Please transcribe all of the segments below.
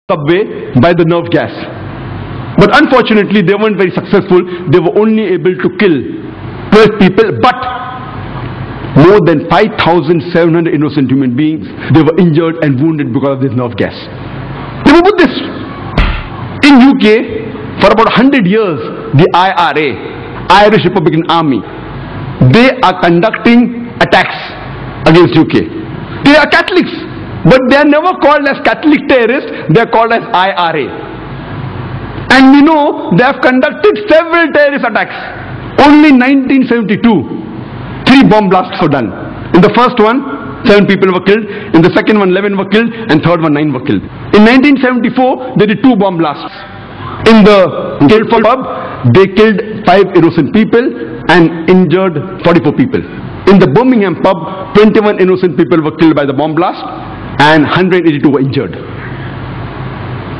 subway by the nerve gas. But unfortunately, they weren't very successful. They were only able to kill 12 people, but more than 5,700 innocent human beings, they were injured and wounded because of this nerve gas. Remember this. In UK, for about 100 years, the IRA, Irish Republican Army, they are conducting attacks against UK. They are Catholics, but they are never called as Catholic terrorists, they are called as IRA. And we know they have conducted several terrorist attacks. Only in 1972, 3 bomb blasts were done. In the first one, 7 people were killed. In the second one, 11 were killed. And third one, 9 were killed. In 1974, they did 2 bomb blasts. In the Guildford pub, they killed 5 innocent people and injured 44 people. In the Birmingham pub, 21 innocent people were killed by the bomb blast and 182 were injured.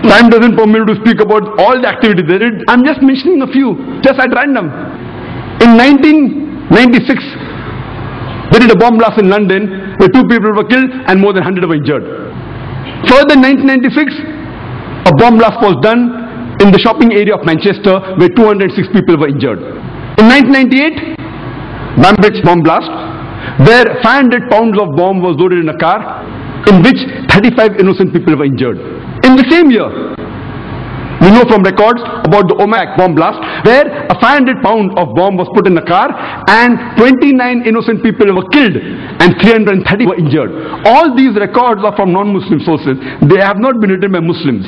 Time doesn't permit me to speak about all the activities they did. I'm just mentioning a few, just at random. In 1996, they did a bomb blast in London where 2 people were killed and more than 100 were injured. Further in 1996, a bomb blast was done in the shopping area of Manchester where 206 people were injured. In 1998, Bambridge bomb blast where 500 pounds of bomb was loaded in a car in which 35 innocent people were injured. In the same year, we know from records about the Omak bomb blast where a 500 pound of bomb was put in the car and 29 innocent people were killed and 330 were injured. All these records are from non-Muslim sources. They have not been written by Muslims.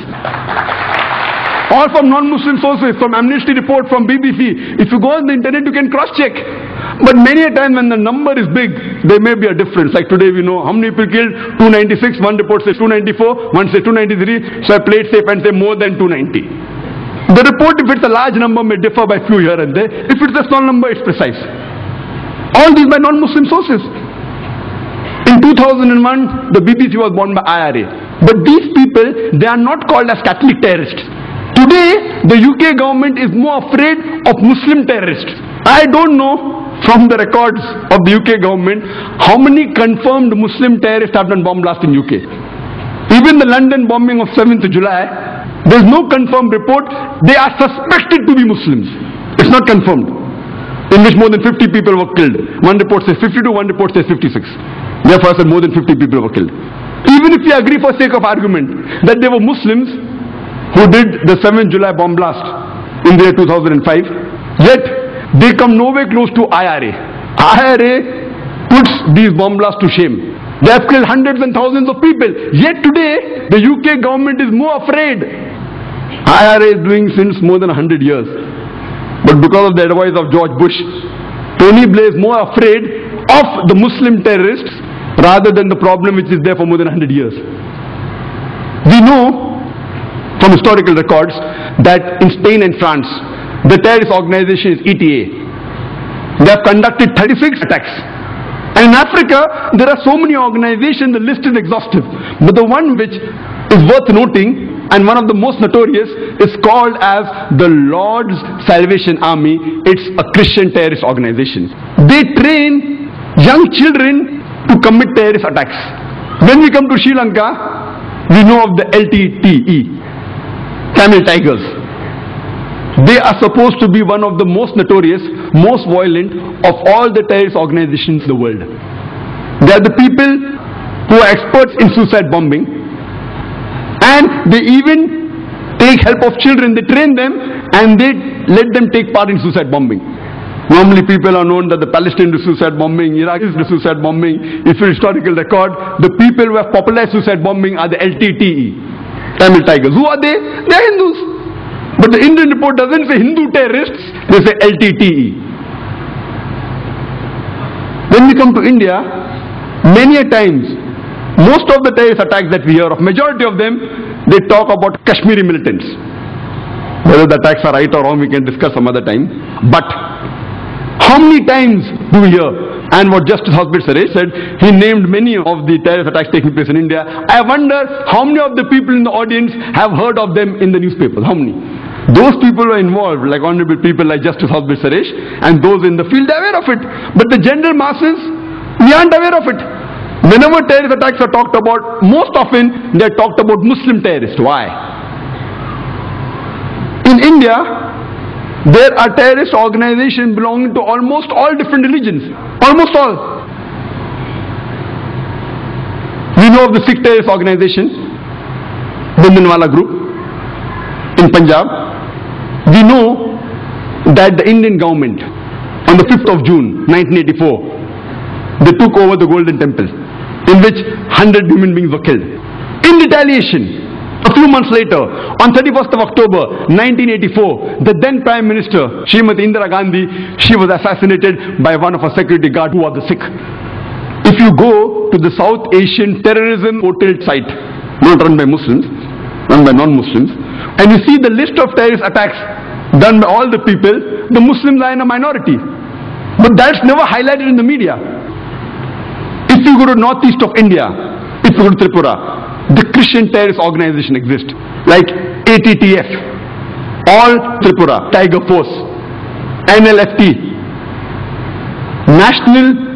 All from non-Muslim sources, from Amnesty report, from BBC. If you go on the internet, you can cross-check. But many a time when the number is big, there may be a difference. Like today we know how many people killed, 296, one report says 294, one says 293, so I play it safe and say more than 290. The report, if it's a large number, may differ by few here and there. If it's a small number, it's precise. All these by non-Muslim sources. In 2001, the BBC was born by IRA. But these people, they are not called as Catholic terrorists. Today, the UK government is more afraid of Muslim terrorists. I don't know from the records of the UK government how many confirmed Muslim terrorists have done bomb blasts in UK. Even the London bombing of 7th July, there is no confirmed report. They are suspected to be Muslims. It's not confirmed. In which more than 50 people were killed. One report says 52, one report says 56. Therefore, I said more than 50 people were killed. Even if we agree for sake of argument that they were Muslims who did the 7th July bomb blast in the year 2005, yet they come nowhere close to IRA. IRA puts these bomb blasts to shame. They have killed hundreds and thousands of people. Yet today, the UK government is more afraid. IRA is doing since more than 100 years. But because of the advice of George Bush, Tony Blair is more afraid of the Muslim terrorists rather than the problem which is there for more than 100 years. We know from historical records that in Spain and France, the terrorist organization is ETA. They have conducted 36 attacks. And in Africa, there are so many organizations, the list is exhaustive. But the one which is worth noting, and one of the most notorious, is called as the Lord's Salvation Army. It's a Christian terrorist organization. They train young children to commit terrorist attacks. When we come to Sri Lanka, we know of the LTTE, Tamil Tigers. They are supposed to be one of the most notorious, most violent of all the terrorist organizations in the world. They are the people who are experts in suicide bombing, and they even take help of children. They train them and they let them take part in suicide bombing. Normally people are known that the Palestinian do suicide bombing, Iraq is the suicide bombing. If you historical record, the people who have popularized suicide bombing are the LTTE, Tamil Tigers. Who are they? They are Hindus. But the Indian report doesn't say Hindu terrorists, they say LTTE. When we come to India, many a times, most of the terrorist attacks that we hear of, majority of them, they talk about Kashmiri militants. Whether the attacks are right or wrong, we can discuss some other time. But how many times do we hear? And what Justice Hospital Suresh said, he named many of the terrorist attacks taking place in India. I wonder how many of the people in the audience have heard of them in the newspapers. How many? Those people who are involved, like honorable people like Justice Hospital Suresh, and those in the field are aware of it. But the general masses, we aren't aware of it. Whenever terrorist attacks are talked about, most often they are talked about Muslim terrorists. Why? In India, there are terrorist organizations belonging to almost all different religions. Almost all. We know of the Sikh terrorist organization, Bindranwala group, in Punjab. We know that the Indian government, on the 5th of June 1984, they took over the Golden Temple, in which 100 human beings were killed. In retaliation, a few months later, on 31st of October 1984, the then Prime Minister, Srimati Indira Gandhi, she was assassinated by one of her security guards who was the Sikh. If you go to the South Asian terrorism portal site, not run by Muslims, run by non-Muslims, and you see the list of terrorist attacks done by all the people, the Muslims are in a minority. But that's never highlighted in the media. If you go to northeast of India, if you go to Tripura, the Christian terrorist organization exists, like ATTF, All Tripura, Tiger Force, NLFT, National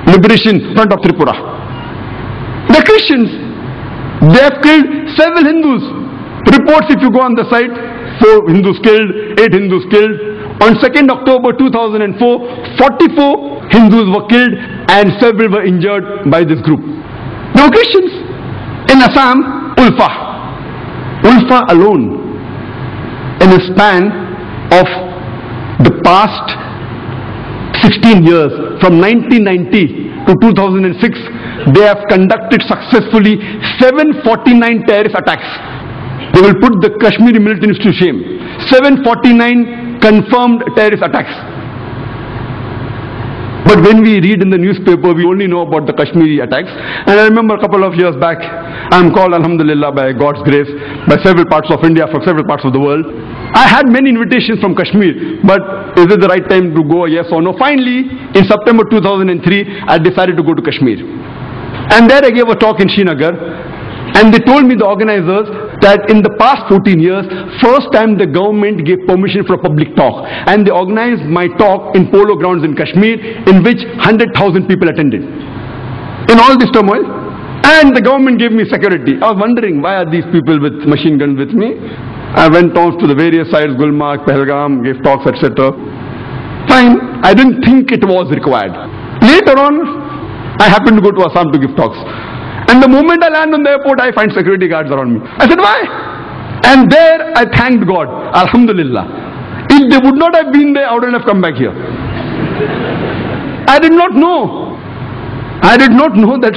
Liberation Front of Tripura. The Christians, they have killed several Hindus. Reports, if you go on the site, 4 Hindus killed, 8 Hindus killed. On 2nd October 2004, 44 Hindus were killed and several were injured by this group. They were Christians. In Assam, Ulfa alone, in a span of the past 16 years, from 1990 to 2006, they have conducted successfully 749 terrorist attacks. They will put the Kashmiri militants to shame. 749 confirmed terrorist attacks. But when we read in the newspaper, we only know about the Kashmiri attacks. And I remember a couple of years back, I'm called, alhamdulillah, by God's grace, by several parts of India, from several parts of the world. I had many invitations from Kashmir, but is it the right time to go, yes or no? Finally, in September 2003, I decided to go to Kashmir. And there I gave a talk in Srinagar, and they told me, the organizers, that in the past 14 years, first time the government gave permission for a public talk. And they organized my talk in polo grounds in Kashmir, in which 100,000 people attended. In all this turmoil, and the government gave me security. I was wondering, why are these people with machine guns with me? I went on to the various sites, Gulmarg, Pahalgam, gave talks, etc. Fine, I didn't think it was required. Later on, I happened to go to Assam to give talks. And the moment I land on the airport, I find security guards around me. I said, why? And there I thanked God, alhamdulillah. If they would not have been there, I wouldn't have come back here. I did not know. I did not know that